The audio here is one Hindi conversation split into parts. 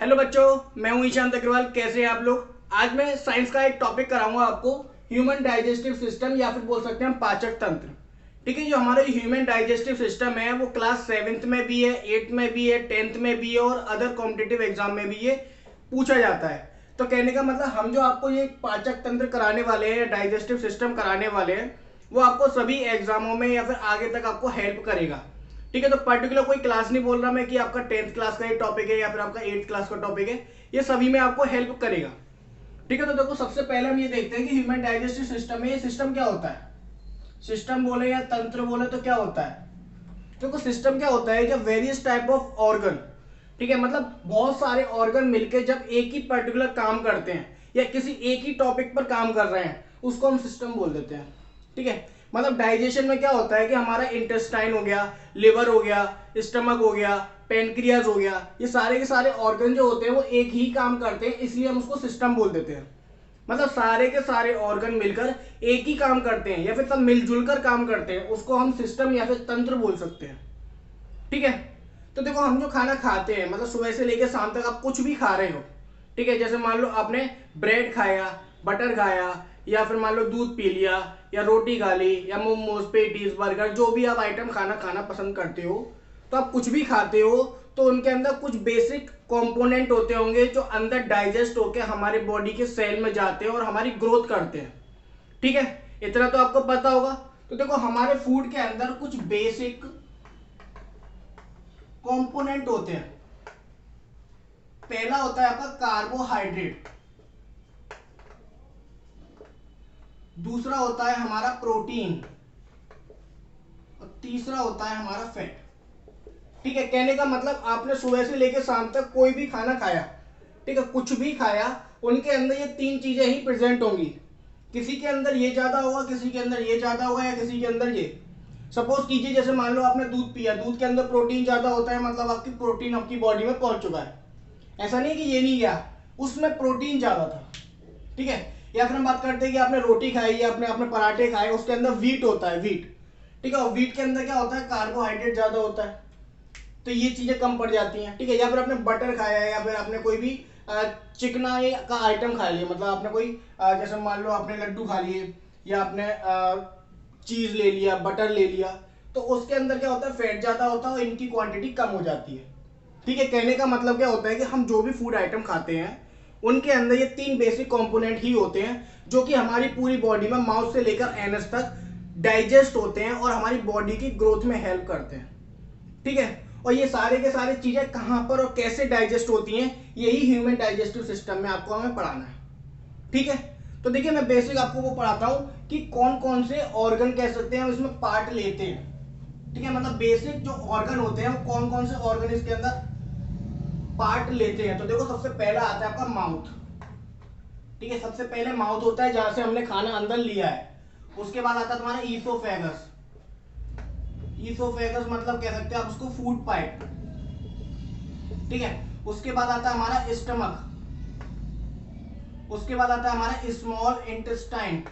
हेलो बच्चों, मैं हूं ईशांत अग्रवाल। कैसे हैं आप लोग। आज मैं साइंस का एक टॉपिक कराऊंगा आपको, ह्यूमन डाइजेस्टिव सिस्टम या फिर बोल सकते हैं हम पाचक तंत्र। ठीक है, जो हमारा ह्यूमन डाइजेस्टिव सिस्टम है वो क्लास 7th में भी है, 8th में भी है, 10th में भी है और अदर कॉम्पिटिटिव एग्जाम में भी ये पूछा जाता है। तो कहने का मतलब हम जो आपको ये पाचक तंत्र कराने वाले हैं, डाइजेस्टिव सिस्टम कराने वाले हैं, वो आपको सभी एग्जामों में या फिर आगे तक आपको हेल्प करेगा। ठीक है, तो पर्टिकुलर कोई क्लास नहीं बोल रहा मैं कि आपका 10th क्लास का ये टॉपिक है या फिर आपका 8th क्लास का टॉपिक है, ये सभी में आपको हेल्प करेगा। ठीक है, तो देखो सबसे पहले हम ये देखते हैं कि ह्यूमन डाइजेस्टिव सिस्टम में ये सिस्टम क्या होता है। सिस्टम बोले या तंत्र बोले तो क्या होता है। देखो सिस्टम क्या होता है, जब वेरियस टाइप ऑफ ऑर्गन, ठीक है, मतलब बहुत सारे ऑर्गन मिलके जब एक ही पर्टिकुलर काम करते हैं या किसी एक ही टॉपिक पर काम कर रहे हैं, उसको हम सिस्टम बोल देते हैं। ठीक है, मतलब डाइजेशन में क्या होता है कि हमारा इंटेस्टाइन हो गया, लिवर हो गया, स्टमक हो गया, पेनक्रियाज हो गया, ये सारे के सारे ऑर्गन जो होते हैं वो एक ही काम करते हैं, इसलिए हम उसको सिस्टम बोल देते हैं। मतलब सारे के सारे ऑर्गन मिलकर एक ही काम करते हैं या फिर सब मिलजुल कर काम करते हैं, उसको हम सिस्टम या फिर तंत्र बोल सकते हैं। ठीक है, तो देखो हम जो खाना खाते हैं, मतलब सुबह से लेकर शाम तक आप कुछ भी खा रहे हो, ठीक है, जैसे मान लो आपने ब्रेड खाया, बटर खाया, या फिर मान लो दूध पी लिया, या रोटी खा ली, या मोमोज, पेटीज, बर्गर, जो भी आप आइटम खाना खाना पसंद करते हो, तो आप कुछ भी खाते हो तो उनके अंदर कुछ बेसिक कंपोनेंट होते होंगे जो अंदर डाइजेस्ट होकर हमारे बॉडी के सेल में जाते हैं और हमारी ग्रोथ करते हैं। ठीक है, इतना तो आपको पता होगा। तो देखो हमारे फूड के अंदर कुछ बेसिक कंपोनेंट होते हैं। पहला होता है आपका कार्बोहाइड्रेट, दूसरा होता है हमारा प्रोटीन और तीसरा होता है हमारा फैट। ठीक है, कहने का मतलब आपने सुबह से लेकर शाम तक कोई भी खाना खाया, ठीक है, कुछ भी खाया, उनके अंदर ये तीन चीजें ही प्रेजेंट होंगी। किसी के अंदर ये ज्यादा होगा, किसी के अंदर ये ज्यादा होगा, या किसी के अंदर ये। सपोज कीजिए जैसे मान लो आपने दूध पिया, दूध के अंदर प्रोटीन ज्यादा होता है, मतलब आपकी प्रोटीन आपकी बॉडी में पहुंच चुका है। ऐसा नहीं कि ये नहीं गया, उसमें प्रोटीन ज्यादा था। ठीक है, या फिर हम बात करते हैं कि आपने रोटी खाई या आपने आपने पराठे खाए, उसके अंदर वीट होता है, वीट। ठीक है, और वीट के अंदर क्या होता है, कार्बोहाइड्रेट ज्यादा होता है, तो ये चीजें कम पड़ जाती हैं। ठीक है, या फिर आपने बटर खाया है या फिर आपने कोई भी चिकना का आइटम खा लिया, मतलब आपने कोई जैसे मान लो आपने लड्डू खा लिए या आपने चीज ले लिया, बटर ले लिया, तो उसके अंदर क्या होता है, फैट ज्यादा होता है और इनकी क्वांटिटी कम हो जाती है। ठीक है, कहने का मतलब क्या होता है कि हम जो भी फूड आइटम खाते हैं उनके अंदर ये तीन बेसिक कंपोनेंट ही होते हैं जो कि हमारी पूरी बॉडी में माउथ से लेकर एनस तक डाइजेस्ट होते हैं और हमारी बॉडी की ग्रोथ में हेल्प करते हैं। ठीक है, और ये सारे के सारे चीजें कहां पर और कैसे डाइजेस्ट होती हैं, यही ह्यूमन डाइजेस्टिव सिस्टम में आपको हमें पढ़ाना है। ठीक है, तो देखिए मैं बेसिक आपको वो पढ़ाता हूं कि कौन कौन से ऑर्गन कह सकते हैं इसमें पार्ट लेते हैं। ठीक है, मतलब बेसिक जो ऑर्गन होते हैं वो कौन कौन से ऑर्गन इसके अंदर पार्ट लेते हैं। तो देखो सबसे पहला आता है आपका माउथ। ठीक है, सबसे पहले माउथ होता है जहां से हमने खाना अंदर लिया है। उसके बाद आता है तुम्हारा ईसोफेगस। ईसोफेगस मतलब कह सकते हैं आप उसको फूड पाइप। ठीक है, उसके बाद आता है हमारा स्टमक, उसके बाद आता है हमारा स्मॉल इंटेस्टाइन,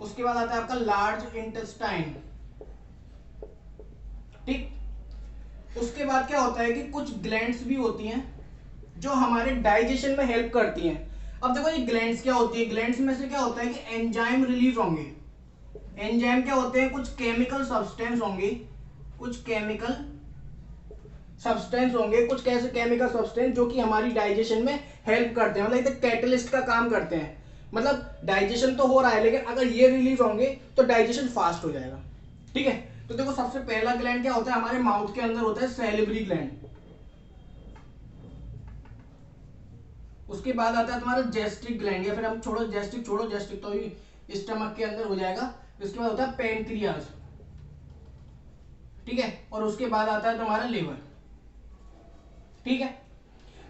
उसके बाद आता है आपका लार्ज इंटेस्टाइन। ठीक, उसके बाद क्या होता है कि कुछ ग्लैंड्स भी होती हैं जो हमारे डाइजेशन में हेल्प करती हैं। अब देखो ये ग्लैंड्स क्या होती है, ग्लैंड्स में से क्या होता है कि एंजाइम रिलीज होंगे। एंजाइम क्या होते हैं, कुछ केमिकल सब्सटेंस होंगे, कुछ केमिकल सब्सटेंस होंगे, कुछ कैसे केमिकल सब्सटेंस जो कि हमारी डाइजेशन में हेल्प करते हैं, मतलब कैटलिस्ट का काम करते हैं। मतलब डाइजेशन तो हो रहा है लेकिन अगर ये रिलीज होंगे तो डाइजेशन फास्ट हो जाएगा। ठीक है, तो देखो सबसे पहला ग्लैंड क्या होता है हमारे माउथ के अंदर, होता है सैलिवरी ग्लैंड। उसके बाद आता है तुम्हारा गैस्ट्रिक ग्लैंड, या फिर हम छोड़ो गैस्ट्रिक, छोड़ो गैस्ट्रिक तो ही स्टमक के अंदर हो जाएगा। उसके बाद होता है पेनक्रियाज। ठीक है, और उसके बाद आता है तुम्हारा लिवर। ठीक है,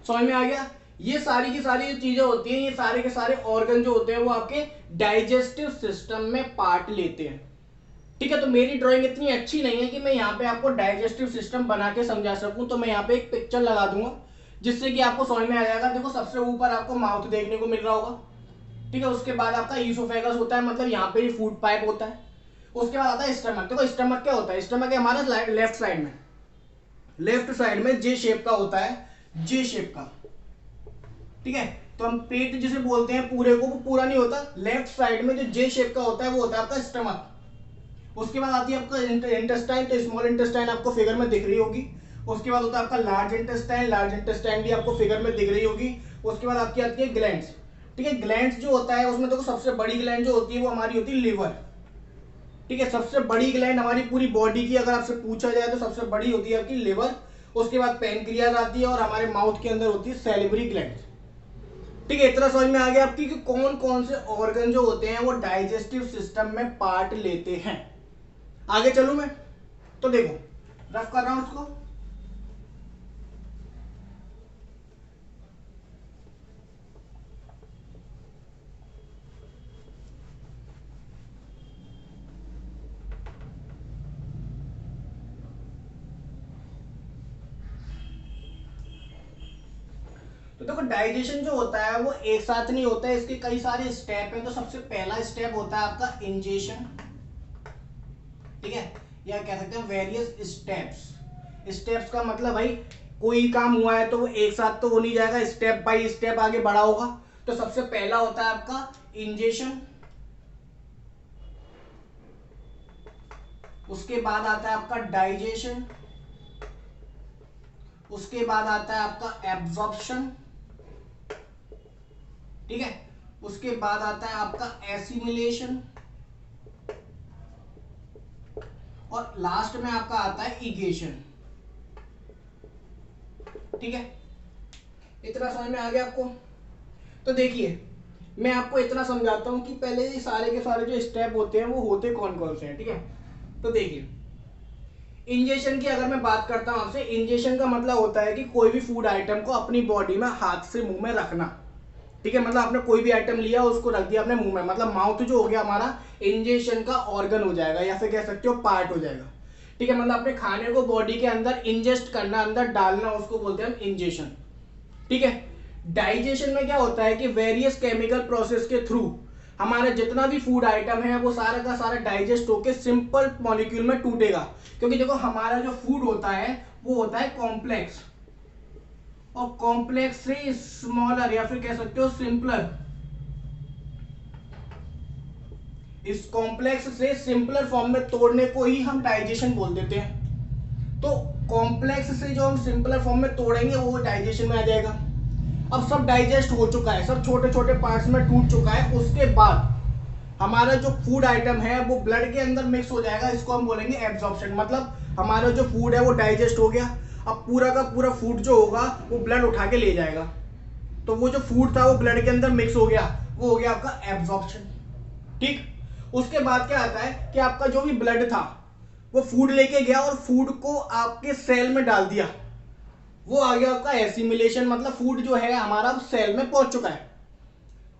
समझ में आ गया। ये सारी की सारी जो चीजें होती हैं, ये सारे के सारे ऑर्गन जो होते हैं वो आपके डाइजेस्टिव सिस्टम में पार्ट लेते हैं। ठीक है, तो मेरी ड्राइंग इतनी अच्छी नहीं है कि मैं यहाँ पे आपको डाइजेस्टिव सिस्टम बना के समझा सकूं, तो मैं यहाँ पे एक पिक्चर लगा दूंगा जिससे कि आपको समझ में आ जाएगा। देखो सबसे ऊपर आपको माउथ देखने को मिल रहा होगा। ठीक है, उसके बाद आपका ईसोफेगस होता है, मतलब यहाँ पे फूड पाइप होता है। उसके बाद आता है स्टमक। देखो स्टमक क्या होता है, स्टमक है हमारा लेफ्ट साइड में। लेफ्ट साइड में जे शेप का होता है, जे शेप का, ठीक है। तो हम पेट जिसे बोलते हैं पूरे को, वो पूरा नहीं होता, लेफ्ट साइड में जो जे शेप का होता है वो होता है आपका स्टमक। उसके बाद आती है आपका इंटेस्टाइन, तो स्मॉल इंटेस्टाइन आपको फिगर में दिख रही होगी। उसके बाद होता है आपका लार्ज इंटेस्टाइन, लार्ज इंटेस्टाइन भी आपको फिगर में दिख रही होगी। उसके बाद आपकी आती है ग्लैंड्स, ठीक है। ग्लैंड्स जो होता है उसमें देखो सबसे बड़ी ग्लैंड जो होती है वो हमारी होती है लिवर, ठीक है। सबसे बड़ी ग्लैंड हमारी पूरी बॉडी की अगर आपसे पूछा जाए तो सबसे बड़ी होती है आपकी लिवर। उसके बाद पैनक्रियाज आती है और हमारे माउथ के अंदर होती है सैलिवरी ग्लैंड, ठीक है। इतना समझ में आ गया आपकी कि कौन कौन से ऑर्गन जो होते हैं वो डाइजेस्टिव सिस्टम में पार्ट लेते हैं। आगे चलूं मैं, तो देखो रफ कर रहा हूं उसको। तो देखो डाइजेशन जो होता है वो एक साथ नहीं होता है, इसके कई सारे स्टेप हैं। तो सबसे पहला स्टेप होता है आपका इंजेशन, ठीक है, या कह सकते हैं वेरियस स्टेप्स। स्टेप्स का मतलब भाई कोई काम हुआ है तो वो एक साथ तो हो नहीं जाएगा, स्टेप बाय स्टेप आगे बढ़ा होगा। तो सबसे पहला होता है आपका इंजेशन, उसके बाद आता है आपका डाइजेशन, उसके बाद आता है आपका एब्जॉर्प्शन, ठीक है। उसके बाद आता है आपका एसिमिलेशन और लास्ट में आपका आता है इगेशन, ठीक है। इतना समझ में आ गया आपको। तो देखिए मैं आपको इतना समझाता हूं कि पहले ये सारे के सारे जो स्टेप होते हैं वो होते कौन कौन से हैं, ठीक है। तो देखिए इंजेशन की अगर मैं बात करता हूं आपसे, इंजेशन का मतलब होता है कि कोई भी फूड आइटम को अपनी बॉडी में हाथ से मुंह में रखना, ठीक है। मतलब आपने कोई भी आइटम लिया उसको रख दिया अपने मुंह में, मतलब माउथ जो हो गया हमारा इंजेशन का ऑर्गन हो जाएगा या फिर कह सकते हो पार्ट हो जाएगा, ठीक है। मतलब अपने खाने को बॉडी के अंदर इंजेस्ट करना, अंदर डालना, उसको बोलते हैं हम इंजेशन, ठीक है। डाइजेशन में क्या होता है कि वेरियस केमिकल प्रोसेस के थ्रू हमारा जितना भी फूड आइटम है वो सारा का सारा डाइजेस्ट होकर सिंपल मॉलिक्यूल में टूटेगा। क्योंकि देखो हमारा जो फूड होता है वो होता है कॉम्प्लेक्स, और कॉम्प्लेक्स से स्मॉलर या फिर कह सकते हो सिंपलर, इस कॉम्प्लेक्स से सिंपलर फॉर्म में तोड़ने को ही हम डाइजेशन बोल देते हैं। तो कॉम्प्लेक्स से जो हम सिंपलर फॉर्म में तोड़ेंगे वो डाइजेशन में आ जाएगा। अब सब डाइजेस्ट हो चुका है, सब छोटे छोटे पार्ट्स में टूट चुका है, उसके बाद हमारा जो फूड आइटम है वो ब्लड के अंदर मिक्स हो जाएगा, इसको हम बोलेंगे एब्जॉर्प्शन। मतलब हमारा जो फूड है वो डाइजेस्ट हो गया, अब पूरा का पूरा फूड जो होगा वो ब्लड उठा के ले जाएगा। तो वो जो फूड था वो ब्लड के अंदर मिक्स हो गया, वो हो गया आपका एब्जॉर्प्शन, ठीक। उसके बाद क्या आता है कि आपका जो भी ब्लड था वो फूड लेके गया और फूड को आपके सेल में डाल दिया, वो आ गया आपका एसिमिलेशन। मतलब फूड जो है हमारा सेल में पहुंच चुका है,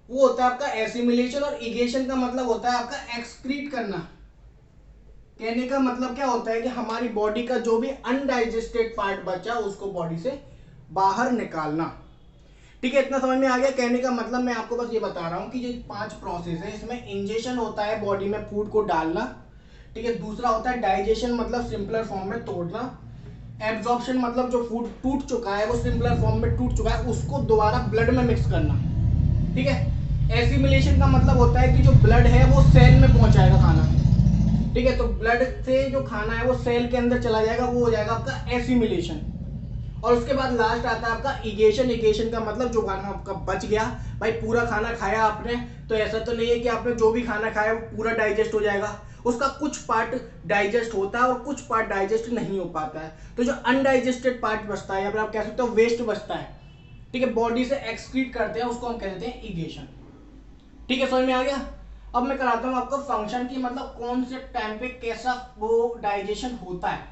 वो होता है आपका एसिमिलेशन। और इगेशन का मतलब होता है आपका एक्सक्रीट करना। कहने का मतलब क्या होता है कि हमारी बॉडी का जो भी अनडाइजेस्टेड पार्ट बचा उसको बॉडी से बाहर निकालना, ठीक है। इतना समझ में आ गया। कहने का मतलब मैं आपको बस ये बता रहा हूं कि जो 5 प्रोसेस है इसमें इंजेशन होता है बॉडी में फूड को डालना, ठीक है। दूसरा होता है डाइजेशन, मतलब सिंपलर फॉर्म में तोड़ना। एब्जॉर्प्शन मतलब जो फूड टूट चुका है वो सिंपलर फॉर्म में टूट चुका है उसको दोबारा ब्लड में मिक्स करना, ठीक है। एसिमिलेशन का मतलब होता है कि जो ब्लड है वो सेल में पहुंचाएगा खाना, ठीक है। तो ब्लड से जो खाना है वो सेल के अंदर चला जाएगा, वो हो जाएगा आपका एसिमिलेशन। और उसके बाद लास्ट आता है आपका इगेशन। इगेशन का मतलब जो खाना आपका बच गया, भाई पूरा खाना खाया आपने तो ऐसा तो नहीं है कि आपने जो भी खाना खाया वो पूरा डाइजेस्ट हो जाएगा, उसका कुछ पार्ट डाइजेस्ट होता है और कुछ पार्ट डाइजेस्ट नहीं हो पाता है। तो जो अनडाइजेस्टेड पार्ट बचता है या फिर आप कह सकते हो वेस्ट बचता है, ठीक है, बॉडी से एक्सक्रीट करते हैं, उसको हम कहते हैं इगेशन, ठीक है। समझ में आ गया। अब मैं कराता हूं आपको फंक्शन की, मतलब कौन से टाइम पे कैसा वो डाइजेशन होता है,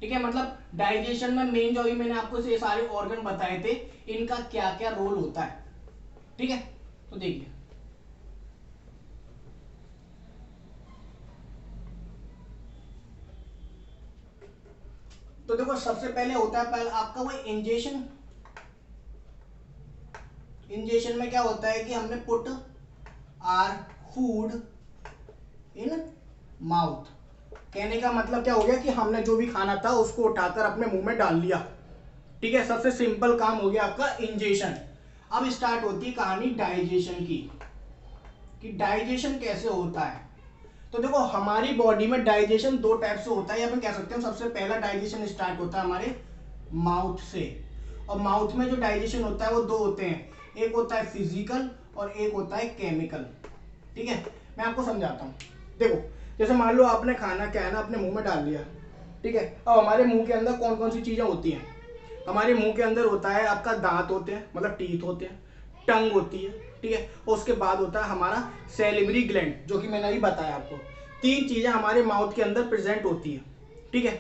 ठीक है। मतलब डाइजेशन में मेन जो भी मैंने आपको ये सारे ऑर्गन बताए थे इनका क्या क्या रोल होता है, ठीक है। तो देखिए तो देखो सबसे पहले होता है पहले आपका वो इंजेशन। इंजेशन में क्या होता है कि हमने put our food in mouth, कहने का मतलब क्या हो गया कि हमने जो भी खाना था उसको उठाकर अपने मुंह में डाल लिया। ठीक है, सबसे सिंपल काम हो गया आपका इंजेशन। अब स्टार्ट होती है कहानी डाइजेशन की, कि डाइजेशन कैसे होता है। तो देखो हमारी बॉडी में डाइजेशन दो टाइप से होता है, या फिर कह सकते हैं सबसे पहला डाइजेशन स्टार्ट होता है हमारे माउथ से। और माउथ में जो डाइजेशन होता है वो दो होते हैं, एक होता है फिजिकल और एक होता है केमिकल। ठीक है, मैं आपको समझाता हूँ। देखो जैसे मान लो आपने खाना क्या है ना अपने मुंह में डाल लिया। ठीक है, अब हमारे मुंह के अंदर कौन कौन सी चीजें होती हैं। हमारे मुंह के अंदर होता है आपका दांत होते हैं, मतलब टीथ होते हैं, टंग होती है। ठीक है, और उसके बाद होता है हमारा सैलिवरी ग्लैंड, जो कि मैंने अभी बताया आपको। तीन चीजें हमारे माउथ के अंदर प्रेजेंट होती है। ठीक है,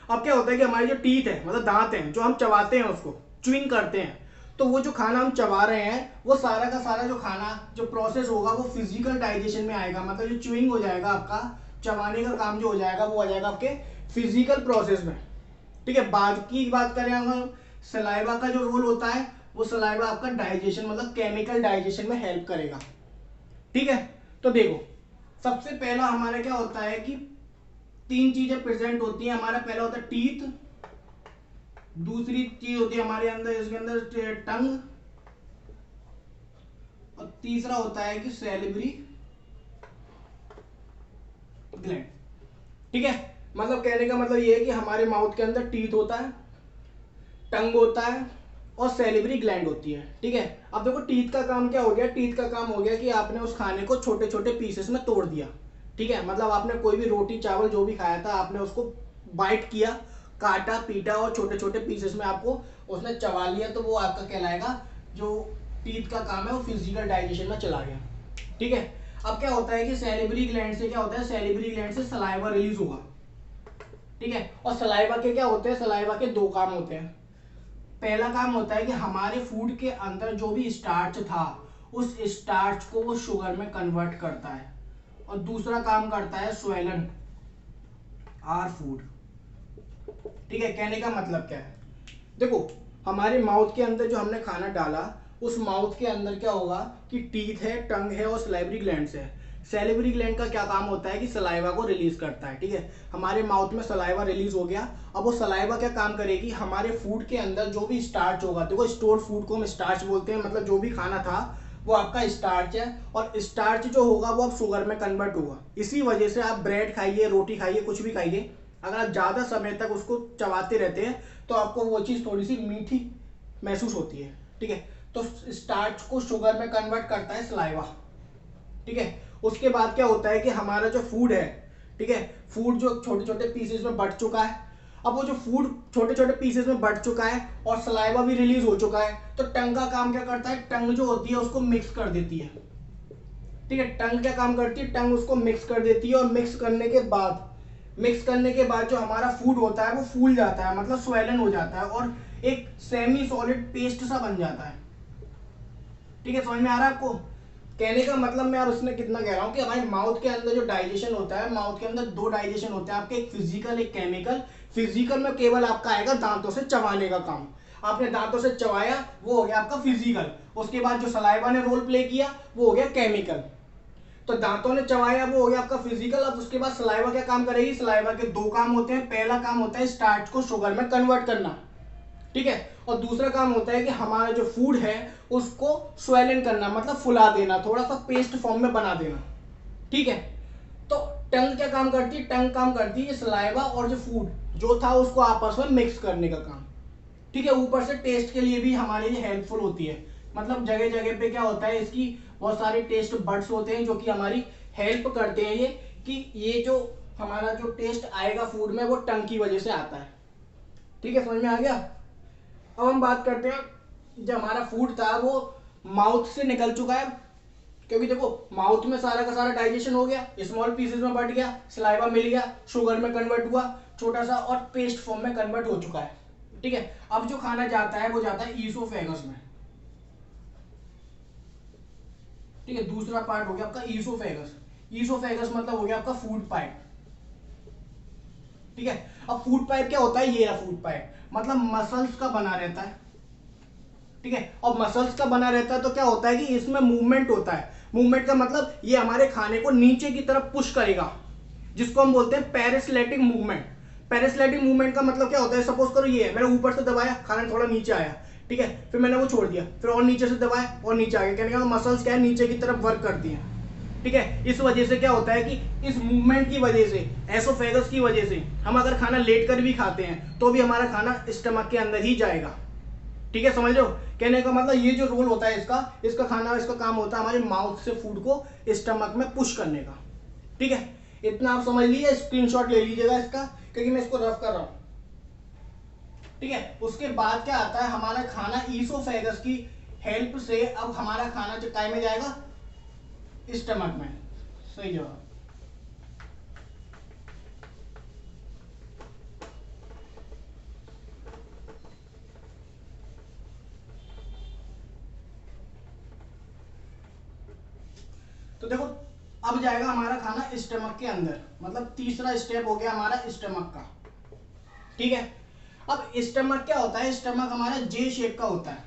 अब क्या होता है कि हमारे जो टीथ है मतलब दांत हैं, जो हम चबाते हैं उसको च्युइंग करते हैं, तो वो जो खाना हम चबा रहे हैं वो सारा का सारा जो खाना जो प्रोसेस होगा वो फिजिकल डाइजेशन में आएगा। मतलब जो च्युइंग हो जाएगा आपका, चबाने का काम जो हो जाएगा वो आ जाएगा आपके फिजिकल प्रोसेस में। ठीक है, बाकी बात करें हम सलाइवा का जो रोल होता है, वो सलाइवा आपका डाइजेशन मतलब केमिकल डाइजेशन में हेल्प करेगा। ठीक है, तो देखो सबसे पहला हमारा क्या होता है कि तीन चीजें प्रेजेंट होती हैं। हमारा पहला होता है टीथ, दूसरी चीज होती है हमारे अंदर इसके अंदर टंग, और तीसरा होता है कि सैलिवरी ग्लैंड। ठीक है, मतलब कहने का मतलब ये है कि हमारे माउथ के अंदर टीथ होता है, टंग होता है और सैलिवरी ग्लैंड होती है। ठीक है, अब देखो टीथ का काम क्या हो गया। टीथ का काम हो गया कि आपने उस खाने को छोटे छोटे पीसेस में तोड़ दिया। ठीक है, मतलब आपने कोई भी रोटी चावल जो भी खाया था आपने उसको बाइट किया, काटा पीटा और छोटे छोटे पीसेस में आपको उसने चबा लिया, तो वो आपका कहलाएगा जो टीथ का काम है वो फिजिकल डाइजेशन में चला गया। ठीक है, अब क्या होता है कि सैलिवरी ग्लैंड से क्या होता है, सैलिवरी ग्लैंड से सलाइवा रिलीज होगा। ठीक है, और सलाइवा के क्या होते हैं, सलाइवा के दो काम होते हैं। पहला काम होता है कि हमारे फूड के अंदर जो भी स्टार्च था उस स्टार्च को वो शुगर में कन्वर्ट करता है, और दूसरा काम करता है स्वेलन आर फूड। ठीक है, कहने का मतलब क्या है, देखो हमारे माउथ के अंदर जो हमने खाना डाला उस माउथ के अंदर क्या होगा कि टीथ है, टंग है और सलाइवरी ग्लैंड्स है। सैलिवरी ग्लैंड का क्या काम होता है कि सलाइवा को रिलीज करता है। ठीक है, हमारे माउथ में सलाइवा रिलीज हो गया। अब वो सलाइवा क्या काम करेगी, हमारे फूड के अंदर जो भी स्टार्च होगा, देखो स्टोर फूड को हम स्टार्च बोलते हैं, मतलब जो भी खाना था वो आपका स्टार्च है, और स्टार्च जो होगा वो अब शुगर में कन्वर्ट होगा। इसी वजह से आप ब्रेड खाइए, रोटी खाइए, कुछ भी खाइए, अगर आप ज्यादा समय तक उसको चबाते रहते हैं तो आपको वो चीज थोड़ी सी मीठी महसूस होती है। ठीक है, तो स्टार्च को शुगर में कन्वर्ट करता है सलाइवा। ठीक है, उसके बाद क्या होता है कि हमारा जो फूड है, ठीक है, फूड जो छोटे छोटे पीसेस में बट चुका है, अब वो जो फूड छोटे छोटे पीसेस में बट चुका है और सलाइवा भी रिलीज हो चुका है, तो टंग का काम क्या करता है, टंग जो होती है उसको मिक्स कर देती है। ठीक है, टंग क्या काम करती है, टंग उसको मिक्स कर देती है, और मिक्स करने के बाद जो हमारा फूड होता है वो फूल जाता है, मतलब स्वेलन हो जाता है और एक सेमी सॉलिड पेस्ट सा बन जाता है। ठीक है, समझ में आ रहा है आपको। कहने का मतलब मैं अब इसमें कितना कह रहा हूँ कि हमारे माउथ के अंदर जो डाइजेशन होता है, माउथ के अंदर दो डाइजेशन होते हैं आपके, एक फिजिकल एक केमिकल। फिजिकल में केवल आपका आएगा दांतों से चबाने का काम, आपने दांतों से चबाया वो हो गया आपका फिजिकल। उसके बाद जो सलाइवा ने रोल प्ले किया वो हो गया केमिकल। तो दांतों ने चबाया वो हो गया आपका फिजिकल। अब उसके बाद सलाइवा क्या काम करेगी, सलाइवा के दो काम होते हैं। पहला काम होता है स्टार्च को शुगर में कन्वर्ट करना, ठीक है, और दूसरा काम होता है कि हमारा जो फूड है उसको स्वेलन करना, मतलब फुला देना, थोड़ा सा पेस्ट फॉर्म में बना देना। ठीक है, तो टंग क्या काम करती है, टंग काम करती है सलाइवा और जो फूड जो था उसको आपस में मिक्स करने का काम। ठीक है, ऊपर से टेस्ट के लिए भी हमारे लिए हेल्पफुल होती है, मतलब जगह जगह पे क्या होता है इसकी बहुत सारे टेस्ट बड्स होते हैं जो कि हमारी हेल्प करते हैं, ये कि ये जो हमारा जो टेस्ट आएगा फूड में वो टंग की वजह से आता है। ठीक है, समझ में आ गया। अब हम बात करते हैं जो हमारा फूड था वो माउथ से निकल चुका है, क्योंकि देखो माउथ में सारा का सारा डाइजेशन हो गया, स्मॉल पीसेस में बट गया, सलाइवा मिल गया, शुगर में कन्वर्ट हुआ छोटा सा और पेस्ट फॉर्म में कन्वर्ट हो चुका है। ठीक है, अब जो खाना जाता है वो जाता है ईसोफेगस में। ठीक है, दूसरा पार्ट हो गया आपका ईसोफेगस। ईसोफेगस मतलब हो गया आपका फूड पाइप। ठीक है, अब फूड पाइप क्या होता है, ये रहा फूड पाइप, मतलब मसल्स का बना रहता है। ठीक है, और मसल्स का बना रहता है तो क्या होता है कि इसमें मूवमेंट होता है। मूवमेंट का मतलब ये हमारे खाने को नीचे की तरफ पुश करेगा। जिसको हम बोलते हैं पेरिस्लेटिक मूवमेंट। पेरिस्लेटिक मूवमेंट का मतलब क्या होता है, सपोज करो ये है, मैंने ऊपर से दबाया, खाना थोड़ा नीचे आया, ठीक है, फिर मैंने वो छोड़ दिया, फिर और नीचे से दबाया और नीचे आ गया, कहने का मसल्स क्या है, नीचे की तरफ वर्क करती हैं, ठीक है। इस वजह से क्या होता है कि इस मूवमेंट की वजह से, एसोफेगस की वजह से, हम अगर खाना लेट कर भी खाते हैं तो भी हमारा खाना स्टमक के अंदर ही जाएगा, ठीक है, समझ लो। कहने का मतलब ये जो रोल होता है इसका खाना, इसका काम होता है हमारे माउथ से फूड को स्टमक में पुश करने का, ठीक है। इतना आप समझ लीजिए, स्क्रीनशॉट ले लीजिएगा इसका, क्योंकि मैं इसको रफ कर रहा हूं, ठीक है। उसके बाद क्या आता है, हमारा खाना ईसोफेगस की हेल्प से अब हमारा खाना जो काय में जाएगा, स्टमक में। सही जवाब। तो देखो अब जाएगा हमारा खाना स्टमक के अंदर, मतलब तीसरा स्टेप हो गया हमारा स्टमक का, ठीक है। अब स्टमक क्या होता है, स्टमक हमारा जे शेप का होता है,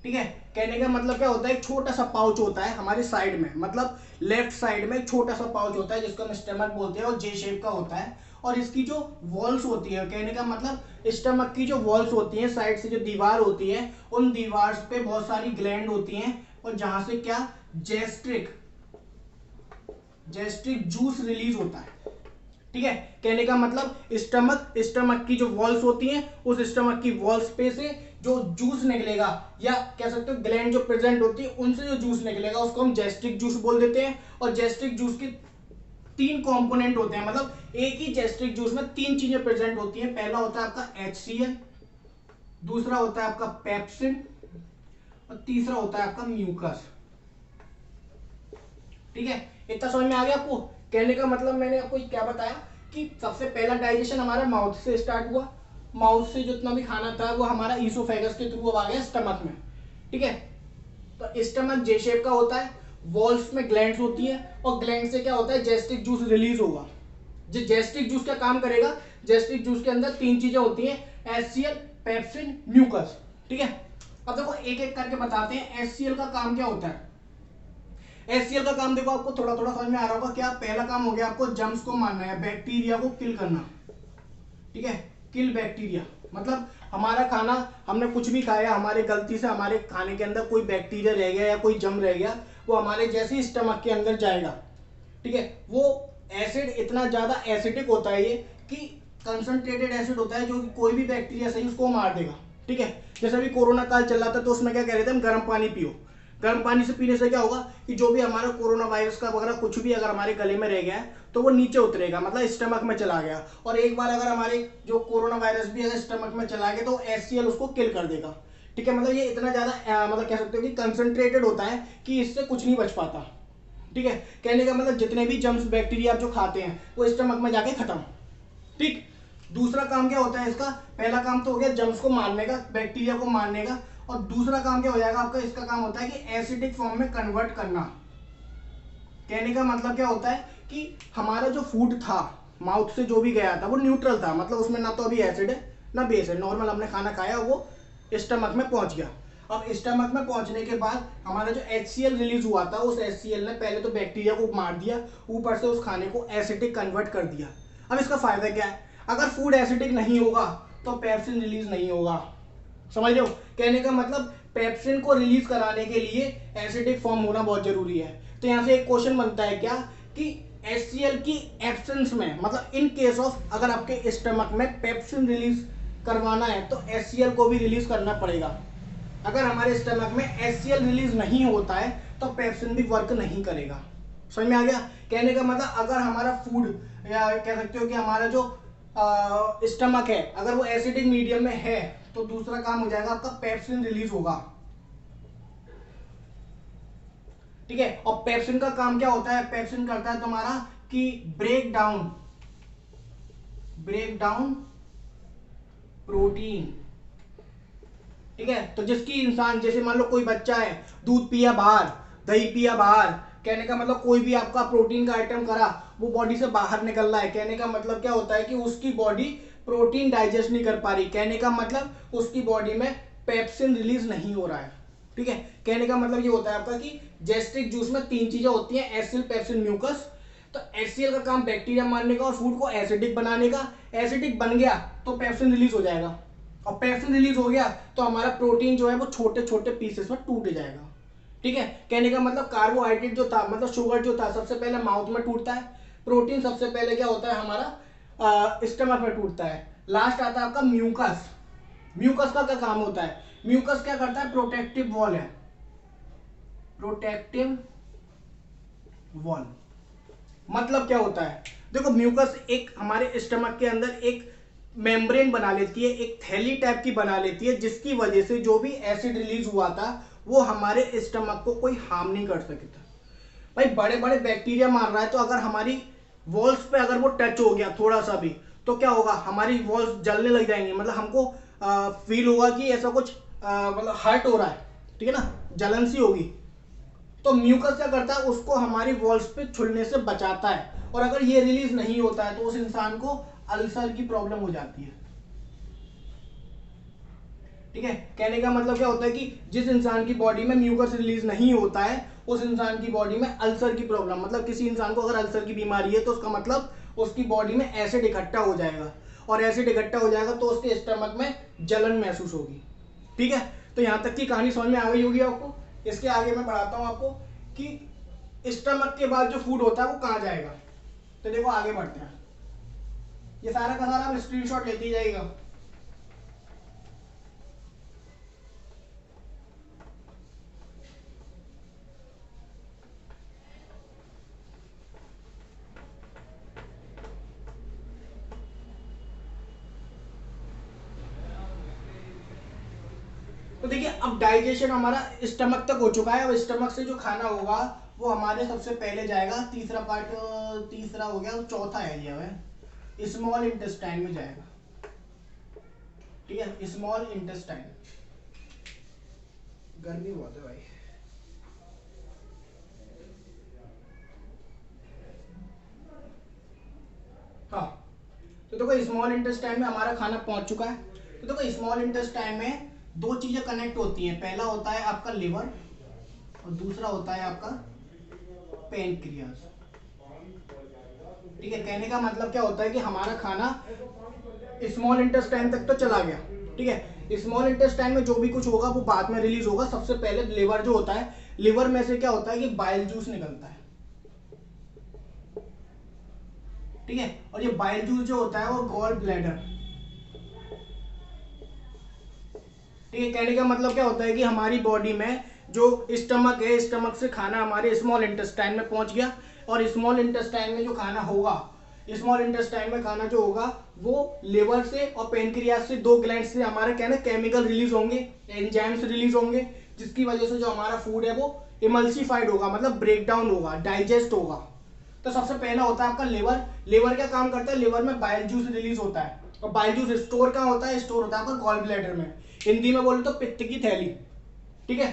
ठीक है। कहने का मतलब क्या होता है, एक छोटा सा पाउच होता है हमारे साइड में, मतलब लेफ्ट साइड में एक छोटा सा पाउच होता है जिसको हम स्टमक बोलते हैं, और जे शेप का होता है। और इसकी जो वॉल्स होती है, कहने का मतलब स्टमक की जो वॉल्स होती है, साइड से जो दीवार होती है, उन दीवार पे बहुत सारी ग्लैंड होती हैं, और जहां से क्या जेस्ट्रिक जूस रिलीज होता है, ठीक है। कहने का मतलब स्टमक की जो वॉल्स होती हैं, उस स्टमक की वॉल्स पे से जो जूस निकलेगा, या कह सकते हो ग्लैंड जो प्रेजेंट होती है उनसे जो जूस निकलेगा, उसको हम जेस्ट्रिक जूस बोल देते हैं। और जेस्ट्रिक जूस के 3 कंपोनेंट होते हैं, मतलब एक ही जेस्ट्रिक जूस में 3 चीजें प्रेजेंट होती हैं। पहला होता है आपका HCl, दूसरा होता है आपका पेप्सिन, और तीसरा होता है आपका म्यूकस, ठीक है। इतना समझ में आ गया आपको। कहने का मतलब मैंने आपको क्या बताया कि सबसे पहला डाइजेशन हमारा माउथ से स्टार्ट हुआ, माउथ से जितना भी खाना था वो हमारा ईसोफेगस के थ्रू आ गया स्टमक में, ठीक है। तो स्टमक जे शेप का होता है, वॉल्स में ग्लैंड्स होती है, और ग्लैंड से क्या होता है, जेस्ट्रिक जूस रिलीज होगा। जो जेस्ट्रिक जूस का काम करेगा, जेस्ट्रिक जूस के अंदर 3 चीजें होती हैं, HCl, पेप्सिन, म्यूकस, ठीक है। अब देखो एक एक करके बताते हैं। HCl का काम क्या होता है। HCl का काम देखो आपको थोड़ा थोड़ा समझ में आ रहा होगा। क्या पहला काम हो गया, आपको जर्म्स को मारना है, बैक्टीरिया को किल करना, ठीक है, किल बैक्टीरिया। मतलब हमारा खाना, हमने कुछ भी खाया, हमारे गलती से हमारे खाने के अंदर कोई बैक्टीरिया रह गया या कोई जम रह गया, वो हमारे जैसे ही स्टमक के अंदर जाएगा, ठीक है, वो एसिड इतना ज्यादा एसिडिक होता है ये कि कंसंट्रेटेड एसिड होता है, जो कि कोई भी बैक्टीरिया सही उसको मार देगा, ठीक है। जैसे अभी कोरोना काल चल रहा था तो उसमें क्या कह रहे थे हम, गर्म पानी पियो। गर्म पानी से पीने से क्या होगा कि जो भी हमारा कोरोना वायरस का वगैरह कुछ भी अगर हमारे गले में रह गया है तो वो नीचे उतरेगा, मतलब स्टमक में चला गया। और एक बार अगर हमारे जो कोरोना वायरस भी अगर स्टमक में चला गया तो HCl उसको किल कर देगा, ठीक है। मतलब ये इतना ज्यादा मतलब कह सकते हो कि कंसंट्रेटेड होता है कि इससे कुछ नहीं बच पाता, ठीक है। कहने का मतलब जितने भी जर्म्स बैक्टीरिया आप जो खाते हैं वो स्टमक में जाके खत्म, ठीक। दूसरा काम क्या होता है इसका, पहला काम तो हो गया जर्म्स को मारने का, बैक्टीरिया को मारने का, और दूसरा काम क्या हो जाएगा आपका, इसका काम होता है कि एसिडिक फॉर्म में कन्वर्ट करना। कहने का मतलब क्या होता है कि हमारा जो फूड था माउथ से जो भी गया था वो न्यूट्रल था, मतलब उसमें ना तो अभी एसिड है ना बेस है, नॉर्मल हमने खाना खाया, वो स्टमक में पहुंच गया। अब स्टमक में पहुंचने के बाद हमारा जो HCl रिलीज हुआ था, उस HCl ने पहले तो बैक्टीरिया को मार दिया, ऊपर से उस खाने को एसिडिक कन्वर्ट कर दिया। अब इसका फायदा क्या है, अगर फूड एसिडिक नहीं होगा तो पेप्सिन रिलीज नहीं होगा, समझ रहे हो। कहने का मतलब पेप्सिन को रिलीज कराने के लिए एसिडिक फॉर्म होना बहुत जरूरी है। तो यहां से एक क्वेश्चन बनता है क्या कि HCl की एब्सेंस में, मतलब इन केस ऑफ अगर आपके स्टमक में पेप्सिन रिलीज करवाना है तो HCl को भी रिलीज करना पड़ेगा। अगर हमारे स्टमक में HCl रिलीज नहीं होता है तो पेप्सिन भी वर्क नहीं करेगा। समझ में आ गया। कहने का मतलब अगर हमारा फूड, या कह सकते हो कि हमारा जो स्टमक है अगर वो एसिडिक मीडियम में है तो दूसरा काम हो जाएगा आपका, पेप्सिन रिलीज होगा, ठीक है। और पेप्सिन का काम क्या होता है, पेप्सिन करता है तुम्हारा कि ब्रेक डाउन प्रोटीन, ठीक है। तो जिसकी इंसान, जैसे मान लो कोई बच्चा है, दूध पिया बाहर, दही पिया बाहर, कहने का मतलब कोई भी आपका प्रोटीन का आइटम करा, वो बॉडी से बाहर निकल रहा है, कहने का मतलब क्या होता है कि उसकी बॉडी प्रोटीन डाइजेस्ट नहीं कर पा रही, कहने का मतलब उसकी बॉडी में पेप्सिन रिलीज नहीं हो रहा है, ठीक है। कहने का मतलब ये होता है आपका कि जेस्ट्रिक जूस में 3 चीजें होती हैं, HCl, पेप्सिन, म्यूकस। तो HCl का काम बैक्टीरिया मारने का और फूड को एसिडिक बनाने का। एसिडिक बन गया तो पेप्सिन रिलीज हो जाएगा, और पेप्सिन रिलीज हो गया तो हमारा प्रोटीन जो है वो छोटे छोटे पीसेस में टूट जाएगा। ठीक है, कहने का मतलब कार्बोहाइड्रेट जो था, मतलब शुगर जो था, सबसे पहले माउथ में टूटता है। प्रोटीन सबसे पहले क्या होता है हमारा स्टमक में टूटता है। लास्ट आता है आपका म्यूकस। म्यूकस का क्या काम होता है? म्यूकस क्या करता है? प्रोटेक्टिव वॉल है, प्रोटेक्टिव वॉल। मतलब क्या होता है? देखो, म्यूकस एक हमारे स्टमक के अंदर एक मेम्ब्रेन बना लेती है, एक थैली टाइप की बना लेती है, जिसकी वजह से जो भी एसिड रिलीज हुआ था वो हमारे स्टमक को कोई हार्म नहीं कर सकता। भाई बड़े बड़े बैक्टीरिया मार रहा है, तो अगर हमारी वॉल्स पे अगर वो टच हो गया थोड़ा सा भी, तो क्या होगा? हमारी वॉल्स जलने लग जाएंगी, मतलब हमको फील होगा कि ऐसा कुछ मतलब हर्ट हो रहा है, ठीक है ना, जलन सी होगी। तो म्यूकस क्या करता है? उसको हमारी वॉल्स पे छुलने से बचाता है, और अगर ये रिलीज नहीं होता है तो उस इंसान को अल्सर की प्रॉब्लम हो जाती है। ठीक है, कहने का मतलब क्या होता है कि जिस इंसान की बॉडी में म्यूकस रिलीज नहीं होता है उस इंसान की बॉडी में अल्सर की प्रॉब्लम, मतलब किसी इंसान को अगर अल्सर की बीमारी है तो उसका मतलब उसकी बॉडी में एसिड इकट्ठा हो जाएगा, और एसिड इकट्ठा हो जाएगा तो उसके स्टमक में जलन महसूस होगी। ठीक है, तो यहां तक की कहानी समझ में आ गई होगी आपको। इसके आगे मैं बढ़ाता हूं आपको कि स्टमक के बाद जो फूड होता है वो कहां जाएगा। तो देखो आगे बढ़ते हैं, ये सारा का सारा आप स्क्रीनशॉट लेते जाइएगा। तो देखिए, अब डाइजेशन हमारा स्टमक तक हो चुका है। अब स्टमक से जो खाना होगा वो हमारे सबसे पहले जाएगा, तीसरा पार्ट, तीसरा हो गया, चौथा एरिया है स्मॉल इंटेस्टाइन में जाएगा। ठीक है, स्मॉल इंटेस्टाइन। गर्मी बहुत है भाई। हाँ, तो देखो स्मॉल इंटेस्टाइन में हमारा खाना पहुंच चुका है। तो देखो स्मॉल इंटेस्टाइन में दो चीजें कनेक्ट होती हैं। पहला होता है आपका लिवर और दूसरा होता है आपका पेनक्रियास। ठीक है, कहने का मतलब क्या होता है कि हमारा खाना स्मॉल इंटेस्टाइन तक तो चला गया। ठीक है, स्मॉल इंटेस्टाइन में जो भी कुछ होगा वो बाद में रिलीज होगा। सबसे पहले लिवर जो होता है, लिवर में से क्या होता है कि बाइल जूस निकलता है। ठीक है, और ये बाइल जूस जो होता है वो गॉल ब्लैडर। ठीक है, कहने का मतलब क्या होता है कि हमारी बॉडी में जो स्टमक है, स्टमक से खाना हमारे स्मॉल इंटेस्टाइन में पहुंच गया, और स्मॉल इंटेस्टाइन में जो खाना होगा, स्मॉल इंटेस्टाइन में खाना जो होगा वो लिवर से और पेनक्रियास से, दो ग्लैंड से हमारे क्या ना केमिकल रिलीज होंगे, एंजाइम्स रिलीज होंगे, जिसकी वजह से जो हमारा फूड है वो इमल्सिफाइड होगा, मतलब ब्रेक डाउन होगा, डाइजेस्ट होगा। तो सबसे पहला होता है आपका लिवर। लिवर क्या काम करता है? लिवर में बाइल जूस रिलीज होता है, और बाइल जूस स्टोर कहाँ होता है? स्टोर होता है आपका गॉल ब्लैडर में, हिंदी में बोले तो पित्त की थैली। ठीक है,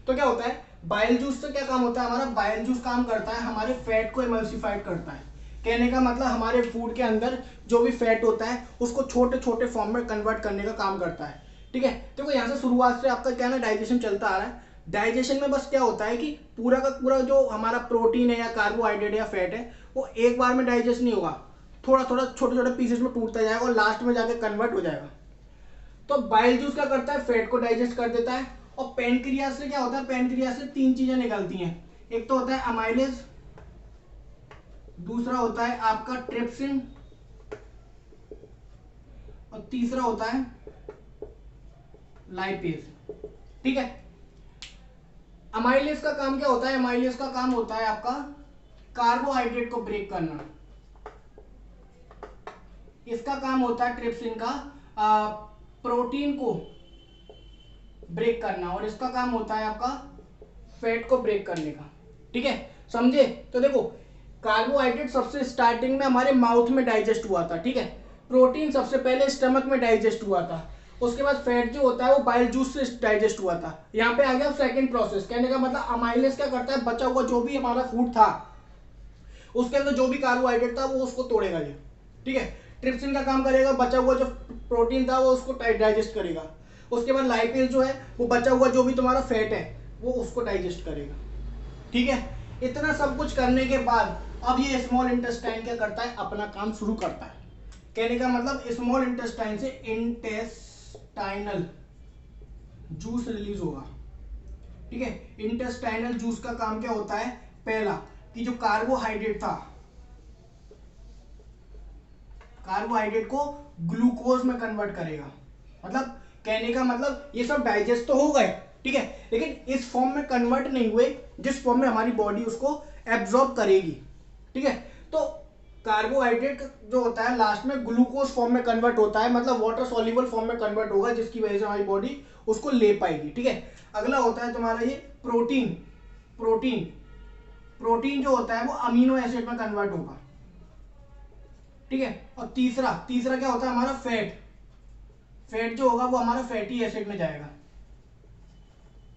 तो क्या होता है बाइल जूस से? क्या काम होता है हमारा? बाइल जूस काम करता है हमारे फैट को इमल्सिफाइड करता है। कहने का मतलब हमारे फूड के अंदर जो भी फैट होता है उसको छोटे छोटे फॉर्म में कन्वर्ट करने का काम करता है। ठीक है, देखो यहाँ से शुरुआत से आपका क्या ना डाइजेशन चलता आ रहा है। डाइजेशन में बस क्या होता है कि पूरा का पूरा जो हमारा प्रोटीन है या कार्बोहाइड्रेट या फैट है वो एक बार में डाइजेस्ट नहीं होगा, थोड़ा थोड़ा छोटे छोटे पीसेस में टूटता जाएगा और लास्ट में जाके कन्वर्ट हो जाएगा। तो बाइल जूस क्या करता है? फैट को डाइजेस्ट कर देता है। और पेनक्रियास से क्या होता है? पेनक्रियास से तीन चीजें निकलती हैं। एक तो होता है अमाइलेज, दूसरा होता है आपका ट्रिप्सिन, और तीसरा होता है लाइपेज। ठीक है, अमाइलेज का काम क्या होता है? अमाइलेज का काम होता है आपका कार्बोहाइड्रेट को ब्रेक करना। इसका काम होता है ट्रिप्सिन का प्रोटीन को ब्रेक करना, और इसका काम होता है आपका फैट को ब्रेक करने का। ठीक है, समझे? तो देखो, कार्बोहाइड्रेट सबसे स्टार्टिंग में हमारे माउथ में डाइजेस्ट हुआ था। ठीक है, प्रोटीन सबसे पहले स्टमक में डाइजेस्ट हुआ था, उसके बाद फैट जो होता है वो बाइल जूस से डाइजेस्ट हुआ था। यहाँ पे आ गया सेकंड प्रोसेस। कहने का मतलब अमाइलेज क्या करता है? बचा हुआ जो भी हमारा फूड था उसके अंदर जो भी कार्बोहाइड्रेट था वो उसको तोड़ेगा ये। ठीक है, ट्रिप्सिन का काम करेगा, बचा हुआ जो प्रोटीन था वो उसको डाइजेस्ट करेगा। उसके बाद लाइपेज जो है वो बचा हुआ जो भी तुम्हारा फैट है वो उसको डाइजेस्ट करेगा। ठीक है, इतना सब कुछ करने के बाद अब ये स्मॉल इंटेस्टाइन क्या करता है, अपना काम शुरू करता है। कहने का मतलब स्मॉल इंटेस्टाइन से इंटेस्टाइनल जूस रिलीज होगा, ठीक है। इंटेस्टाइनल जूस का काम क्या होता है, पहला कि जो कार्बोहाइड्रेट था, कार्बोहाइड्रेट को ग्लूकोज में कन्वर्ट करेगा। मतलब कहने का मतलब ये सब डाइजेस्ट तो हो गए, ठीक है, लेकिन इस फॉर्म में कन्वर्ट नहीं हुए जिस फॉर्म में हमारी बॉडी उसको एब्जॉर्ब करेगी, ठीक है। तो कार्बोहाइड्रेट जो होता है लास्ट में ग्लूकोज फॉर्म में कन्वर्ट होता है, मतलब वाटर सॉल्युबल फॉर्म में कन्वर्ट होगा, जिसकी वजह से हमारी बॉडी उसको ले पाएगी, ठीक है। अगला होता है तुम्हारा ये प्रोटीन। प्रोटीन प्रोटीन जो होता है वो अमीनो एसिड में कन्वर्ट होगा, ठीक है। और तीसरा क्या होता है हमारा फैट। फैट जो होगा वो हमारा फैटी एसिड में जाएगा,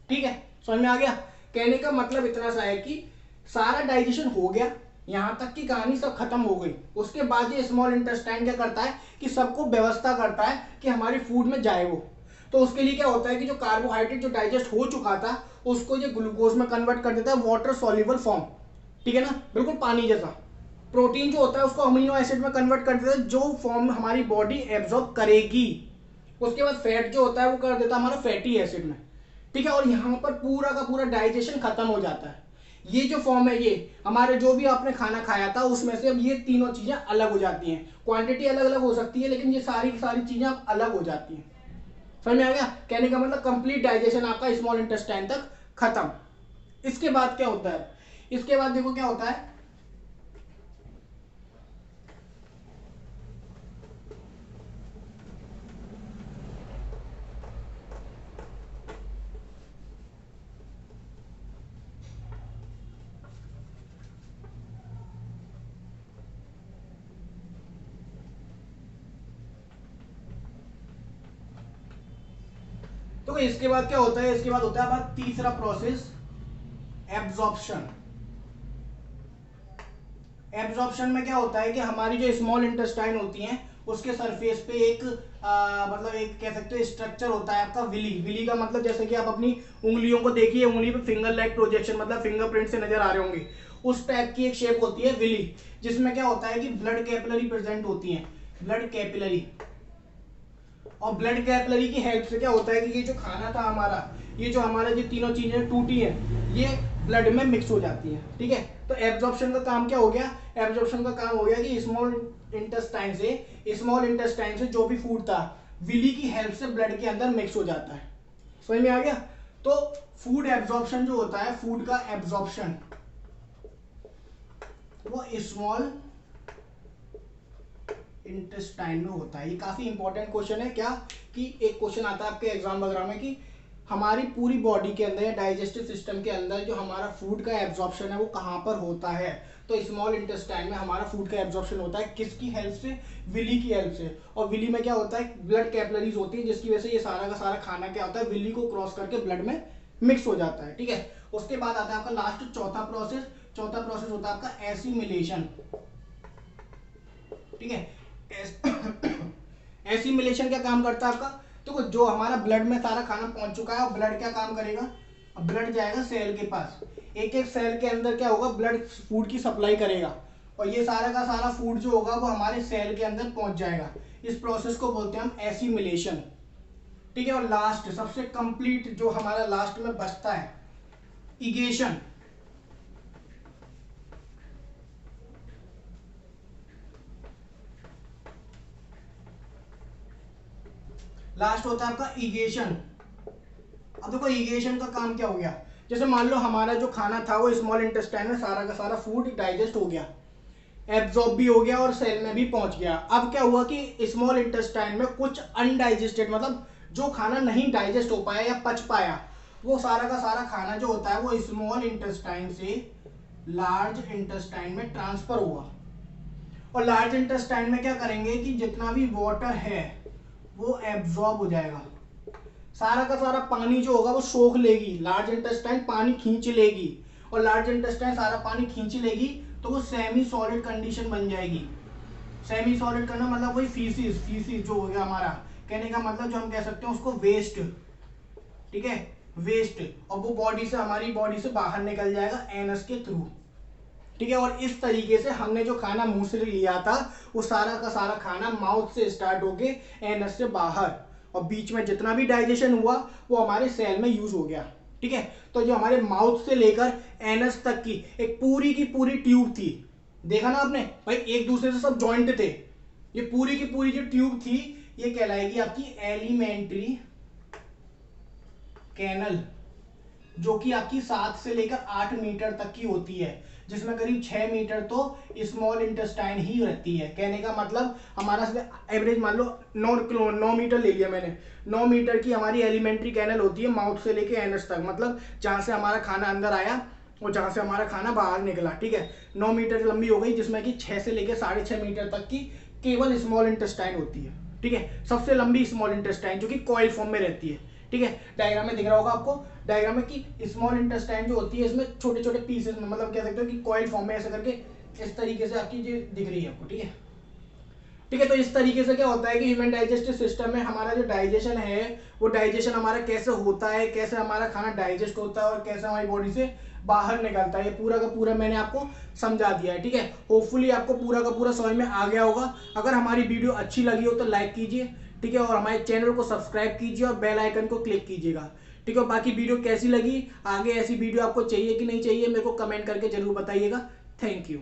ठीक है। समझ में आ गया। कहने का मतलब इतना सा है कि सारा डाइजेशन हो गया, यहां तक की कहानी सब खत्म हो गई। उसके बाद ये स्मॉल इंटेस्टाइन क्या करता है कि सबको व्यवस्था करता है कि हमारी फूड में जाए वो। तो उसके लिए क्या होता है कि जो कार्बोहाइड्रेट जो डाइजेस्ट हो चुका था उसको ये ग्लूकोज में कन्वर्ट कर देता है, वाटर सॉल्युबल फॉर्म, ठीक है ना, बिल्कुल पानी जैसा। प्रोटीन जो होता है उसको अमीनो एसिड में कन्वर्ट कर देता है, जो फॉर्म हमारी बॉडी एब्जॉर्ब करेगी। उसके बाद फैट जो होता है वो कर देता है हमारा फैटी एसिड में, ठीक है। और यहाँ पर पूरा का पूरा डाइजेशन खत्म हो जाता है। ये जो फॉर्म है ये हमारे जो भी आपने खाना खाया था उसमें से अब ये तीनों चीजें अलग हो जाती हैं। क्वांटिटी अलग अलग हो सकती है लेकिन ये सारी की सारी चीजें अब अलग हो जाती हैं। समझ में आ गया। कहने का मतलब कंप्लीट डाइजेशन आपका स्मॉल इंटेस्टाइन तक खत्म। इसके बाद क्या होता है, इसके बाद देखो क्या होता है, तो इसके बाद क्या होता है, इसके बाद होता है अब तीसरा प्रोसेस एब्जॉर्प्शन। एब्जॉर्प्शन में क्या होता है कि हमारी जो स्मॉल इंटेस्टाइन होती हैं उसके सरफेस पे एक मतलब एक कह सकते हो स्ट्रक्चर होता है आपका विली। विली का मतलब जैसे कि आप अपनी उंगलियों को देखिए, उंगली पे फिंगर लाइक प्रोजेक्शन मतलब फिंगरप्रिंट से नजर आ रहे होंगे, उस टाइप की एक शेप होती है विली, जिसमें क्या होता है कि ब्लड कैपिलरी प्रेजेंट होती है, ब्लड कैपिलरी। और ब्लड कैपिलरी की हेल्प से क्या होता है कि ये जो खाना था हमारा, ये जो हमारा ये तीनों चीजें टूटी हैं ये ब्लड में मिक्स हो जाती है, ठीक है। तो एब्जॉर्प्शन का काम क्या हो गया, एब्जॉर्प्शन का काम हो गया कि स्मॉल इंटेस्टाइन से जो भी फूड था विली की हेल्प से ब्लड के अंदर मिक्स हो जाता है। समझ में आ गया। तो फूड एब्जॉर्प्शन जो होता है, फूड का एब्जॉर्प्शन वो स्मॉल इंटेस्टाइन में होता है। ये काफी इंपॉर्टेंट क्वेश्चन है क्या, कि एक क्वेश्चन आता है आपके एग्जाम वगैरह में कि हमारी पूरी बॉडी के अंदर या डाइजेस्टिव सिस्टम के अंदर जो हमारा फूड का एब्जॉर्प्शन है वो कहाँ पर होता है। तो स्मॉल इंटेस्टाइन में हमारा फूड का एब्जॉर्प्शन होता है किसकी हेल्प से, विली की हेल्प से। और विली में क्या होता है, ब्लड कैपिलरीज होती है, जिसकी वजह से ये सारा का सारा खाना क्या होता है विली को क्रॉस करके ब्लड में मिक्स हो जाता है, ठीक है। उसके बाद आता है आपका लास्ट चौथा प्रोसेस। चौथा प्रोसेस होता है आपका एसिमिलेशन, ठीक है। एसिमिलेशन क्या काम करता है आपका, तो जो हमारा ब्लड में सारा खाना पहुंच चुका है और ब्लड क्या काम करेगा, अब ब्लड जाएगा सेल के पास, एक एक सेल के अंदर क्या होगा, ब्लड फूड की सप्लाई करेगा और ये सारा का सारा फूड जो होगा वो हमारे सेल के अंदर पहुंच जाएगा। इस प्रोसेस को बोलते हैं हम एसिमिलेशन, ठीक है। और लास्ट सबसे कंप्लीट जो हमारा लास्ट में बचता है इगेशन। लास्ट होता है आपका इगेशन। अब देखो इगेशन का काम क्या हो गया, जैसे मान लो हमारा जो खाना था वो स्मॉल इंटेस्टाइन में सारा का सारा फूड डाइजेस्ट हो गया, एब्जॉर्ब भी हो गया और सेल में भी पहुंच गया। अब क्या हुआ कि स्मॉल इंटेस्टाइन में कुछ अनडाइजेस्टेड मतलब जो खाना नहीं डाइजेस्ट हो पाया या पच पाया, वो सारा का सारा खाना जो होता है वो स्मॉल इंटेस्टाइन से लार्ज इंटेस्टाइन में ट्रांसफर हुआ। और लार्ज इंटेस्टाइन में क्या करेंगे कि जितना भी वाटर है वो एब्जॉर्ब हो जाएगा, सारा का सारा पानी जो होगा वो सोख लेगी, लार्ज इंटेस्टाइन पानी खींच लेगी और लार्ज इंटेस्टाइन सारा पानी खींच लेगी तो वो सेमी सॉलिड कंडीशन बन जाएगी। सेमी सॉलिड करना मतलब वही फीसिस जो हो गया हमारा, कहने का मतलब जो हम कह सकते हैं उसको वेस्ट, ठीक है, वेस्ट। और वो बॉडी से हमारी बॉडी से बाहर निकल जाएगा एनस के थ्रू। ठीक है। और इस तरीके से हमने जो खाना मुंह से लिया था वो सारा का सारा खाना माउथ से स्टार्ट होके एनस से बाहर और बीच में जितना भी डाइजेशन हुआ वो हमारे सेल में यूज हो गया। ठीक है। तो जो हमारे माउथ से लेकर एनस तक की एक पूरी की पूरी ट्यूब थी, देखा ना आपने भाई, एक दूसरे से सब जॉइंट थे। ये पूरी की पूरी जो ट्यूब थी ये कहलाएगी आपकी एलिमेंट्री कैनल, जो कि आपकी 7 से लेकर 8 मीटर तक की होती है, जिसमें करीब 6 मीटर तो स्मॉल इंटेस्टाइन ही रहती है। कहने का मतलब हमारा एवरेज मान लो 9 मीटर ले लिया मैंने, 9 मीटर की हमारी एलिमेंट्री कैनल होती है माउथ से लेके एनस तक, मतलब जहां से हमारा खाना अंदर आया और जहां से हमारा खाना बाहर निकला। ठीक है। 9 मीटर लंबी हो गई, जिसमें कि 6 से लेकर 6.5 मीटर तक की केवल स्मॉल इंटेस्टाइन होती है। ठीक है। सबसे लंबी स्मॉल इंटेस्टाइन जो कि कॉइल फॉर्म में रहती है। ठीक है। डायग्राम में दिख रहा होगा आपको, डायग्राम में कि स्मॉल इंटेस्टाइन जो होती है इसमें छोटे छोटे पीसेस में, मतलब कह सकते हो कि कॉइल फॉर्म में ऐसे करके इस तरीके से आपकी जो दिख रही है आपको। ठीक है। ठीक है। तो इस तरीके से क्या होता है कि ह्यूमन डाइजेस्टिव सिस्टम में हमारा जो डाइजेशन है वो डाइजेशन हमारा कैसे होता है, कैसे हमारा खाना डाइजेस्ट होता है और कैसे हमारी बॉडी से बाहर निकलता है, ये पूरा का पूरा मैंने आपको समझा दिया है। ठीक है। होपफुली आपको पूरा का पूरा समझ में आ गया होगा। अगर हमारी वीडियो अच्छी लगी हो तो लाइक कीजिए। ठीक है। और हमारे चैनल को सब्सक्राइब कीजिए और बेल आइकन को क्लिक कीजिएगा। ठीक है। बाकी वीडियो कैसी लगी, आगे ऐसी वीडियो आपको चाहिए कि नहीं चाहिए, मेरे को कमेंट करके जरूर बताइएगा। Thank you.